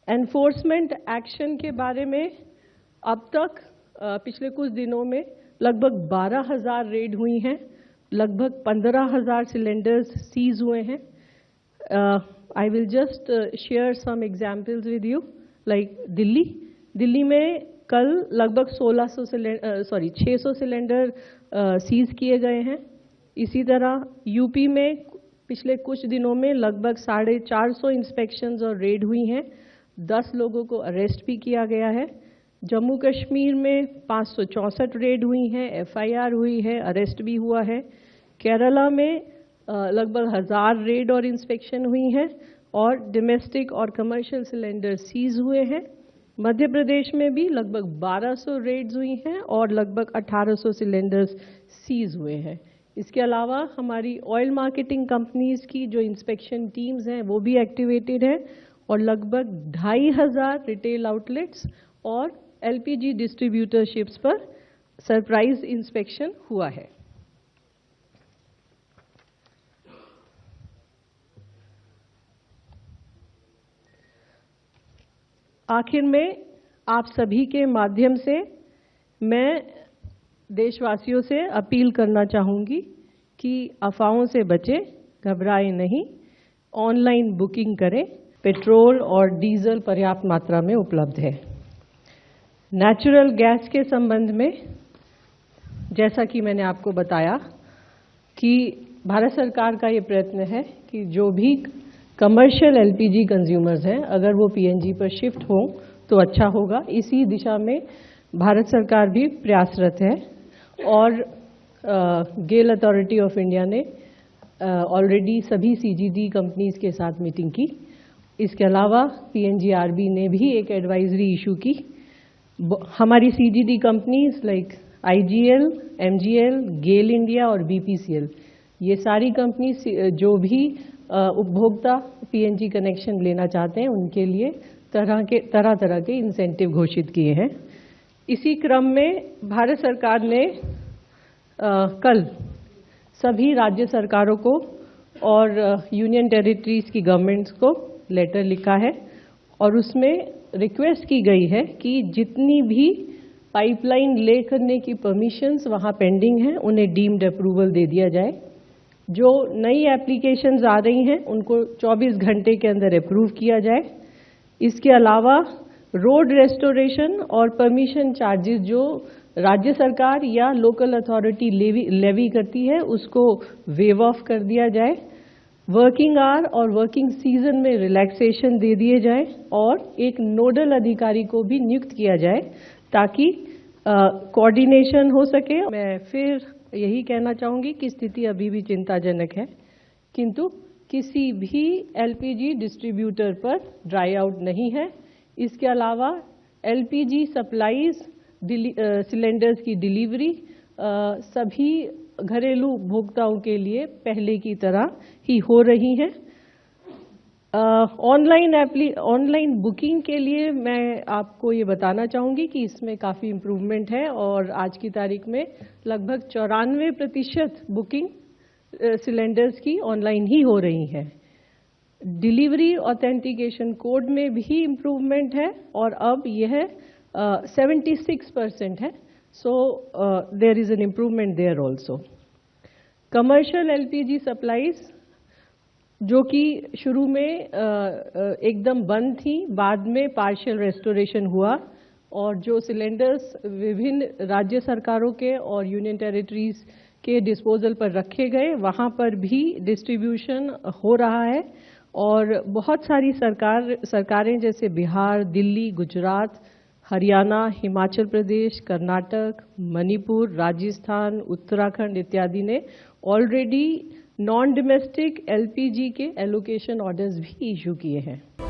Enforcement action के बारे में अब तक पिछले कुछ दिनों में लगभग 12,000 रेड हुई हैं, लगभग 15,000 सिलेंडर्स सीज हुए हैं। I will just share some examples with you. Like Delhi में कल लगभग 600 सिलेंडर सीज किए गए हैं। इसी तरह यूपी में पिछले कुछ दिनों में लगभग 450 इंस्पेक्शंस और रेड हुई हैं, 10 लोगों को अरेस्ट भी किया गया है। जम्मू कश्मीर में 564 रेड हुई हैं, एफआईआर हुई है, अरेस्ट भी हुआ है। केरला में लगभग 1000 रेड और इंस्पेक्शन हुई हैं और डोमेस्टिक और कमर्शियल सिलेंडर सीज हुए हैं। मध्य प्रदेश में भी लगभग 1200 रेड्स हुई हैं और लगभग 1800 सिलेंडर्स सीज हुए हैं। इसके अलावा हमारी ऑयल मार्केटिंग कंपनीज की जो इंस्पेक्शन टीम्स हैं वो भी एक्टिवेटेड है और लगभग 2500 रिटेल आउटलेट्स और एलपीजी डिस्ट्रीब्यूटरशिप्स पर सरप्राइज इंस्पेक्शन हुआ है। आखिर में आप सभी के माध्यम से मैं देशवासियों से अपील करना चाहूँगी कि अफवाहों से बचें, घबराएं नहीं, ऑनलाइन बुकिंग करें। पेट्रोल और डीजल पर्याप्त मात्रा में उपलब्ध है। नेचुरल गैस के संबंध में जैसा कि मैंने आपको बताया कि भारत सरकार का ये प्रयत्न है कि जो भी कमर्शियल एलपीजी कंज्यूमर्स हैं अगर वो पीएनजी पर शिफ्ट हों तो अच्छा होगा। इसी दिशा में भारत सरकार भी प्रयासरत है और गेल अथॉरिटी ऑफ इंडिया ने ऑलरेडी सभी सीजीडी कंपनीज के साथ मीटिंग की। इसके अलावा पीएनजीआरबी ने भी एक एडवाइजरी इशू की। हमारी CGD companies like IGL, MGL, GAIL India और बीपीसीएल, ये सारी कंपनीज जो भी उपभोक्ता पीएनजी कनेक्शन लेना चाहते हैं उनके लिए तरह तरह के इंसेंटिव घोषित किए हैं। इसी क्रम में भारत सरकार ने कल सभी राज्य सरकारों को और यूनियन टेरिटरीज की गवर्नमेंट्स को लेटर लिखा है और उसमें रिक्वेस्ट की गई है कि जितनी भी पाइपलाइन ले करने की परमिशंस वहाँ पेंडिंग हैं उन्हें डीम्ड अप्रूवल दे दिया जाए। जो नई एप्लीकेशंस आ रही हैं उनको 24 घंटे के अंदर अप्रूव किया जाए। इसके अलावा रोड रेस्टोरेशन और परमिशन चार्जेस जो राज्य सरकार या लोकल अथॉरिटी लेवी करती है उसको वेव ऑफ कर दिया जाए। वर्किंग आवर और वर्किंग सीजन में रिलैक्सेशन दे दिए जाए और एक नोडल अधिकारी को भी नियुक्त किया जाए ताकि कोऑर्डिनेशन हो सके। मैं फिर यही कहना चाहूँगी कि स्थिति अभी भी चिंताजनक है, किंतु किसी भी एलपीजी डिस्ट्रीब्यूटर पर ड्राई आउट नहीं है। इसके अलावा एलपीजी सप्लाईज सिलेंडर्स की डिलीवरी सभी घरेलू उपभोक्ताओं के लिए पहले की तरह ही हो रही है। ऑनलाइन बुकिंग के लिए मैं आपको ये बताना चाहूँगी कि इसमें काफ़ी इम्प्रूवमेंट है और आज की तारीख में लगभग 94% बुकिंग सिलेंडर्स की ऑनलाइन ही हो रही है। डिलीवरी ऑथेंटिकेशन कोड में भी इम्प्रूवमेंट है और अब यह 76% है। So there is an improvement there also. Commercial LPG supplies जो कि शुरू में एकदम बंद थी, बाद में पार्शियल रेस्टोरेशन हुआ और जो सिलेंडर्स विभिन्न राज्य सरकारों के और यूनियन टेरिटरीज के डिस्पोजल पर रखे गए वहाँ पर भी डिस्ट्रीब्यूशन हो रहा है और बहुत सारी सरकारें जैसे बिहार, दिल्ली, गुजरात, हरियाणा, हिमाचल प्रदेश, कर्नाटक, मणिपुर, राजस्थान, उत्तराखंड इत्यादि ने ऑलरेडी नॉन डोमेस्टिक एलपीजी के एलोकेशन ऑर्डर्स भी इशू किए हैं।